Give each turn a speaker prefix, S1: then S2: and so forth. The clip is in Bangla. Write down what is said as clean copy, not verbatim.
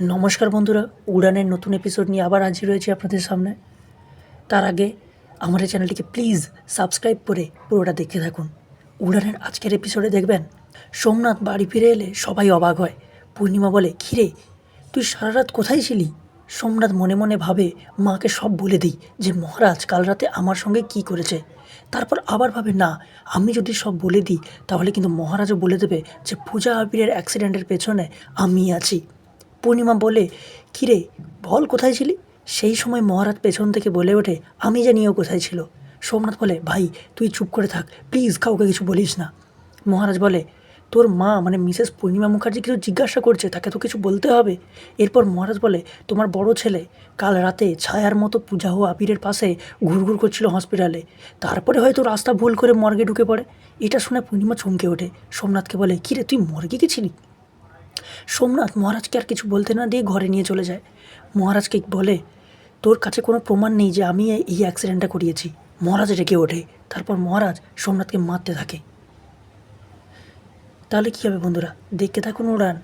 S1: নমস্কার বন্ধুরা, উড়ানের নতুন এপিসোড নিয়ে আবার হাজির রয়েছে আপনাদের সামনে। তার আগে আমার এই চ্যানেলটিকে প্লিজ সাবস্ক্রাইব করে পুরোটা দেখতে থাকুন। উড়ানের আজকের এপিসোডে দেখবেন সোমনাথ বাড়ি ফিরে এলে সবাই অবাক হয়। পূর্ণিমা বলে, কিরে তুই সারা রাত কোথায় ছিলি? সোমনাথ মনে মনে ভাবে মাকে সব বলে দিই যে মহারাজ কাল রাতে আমার সঙ্গে কি করেছে। তারপর আবার ভাবে না, আমি যদি সব বলে দিই তাহলে কিন্তু মহারাজও বলে দেবে যে পূজা আবিরের অ্যাক্সিডেন্টের পেছনে আমি আছি। পূর্ণিমা বলে, কিরে বল কোথায় ছিলি? সেই সময় মহারাজ পেছন থেকে বলে ওঠে, আমি জানি ও কোথায় ছিল। সোমনাথ বলে, ভাই তুই চুপ করে থাক, প্লিজ কাউকে কিছু বলিস না। মহারাজ বলে, তোর মা মানে মিসেস পূর্ণিমা মুখার্জি কিছু জিজ্ঞাসা করছে, তাকে তো কিছু বলতে হবে। এরপর মহারাজ বলে, তোমার বড় ছেলে কাল রাতে ছায়ার মতো পূজা ও আবিরের পাশে ঘুরঘুর করছিল হসপিটালে, তারপরে হয়তো রাস্তা ভুল করে মর্গে ঢুকে পড়ে। এটা শুনে পূর্ণিমা চমকে ওঠে। সোমনাথকে বলে, কিরে তুই মর্গে গেছিলি? সোমনাথ মহারাজকে আর কিছু বলতে না দিয়ে ঘরে নিয়ে চলে যায়। মহারাজকে বলে, তোর কাছে কোনো প্রমাণ নেই যে আমি এই অ্যাক্সিডেন্টটা করিয়েছি। মহারাজ রেগে ওঠে। তারপর মহারাজ সোমনাথকে মারতে থাকে। তাহলে কী হবে বন্ধুরা, দেখতে থাকুন উড়ান।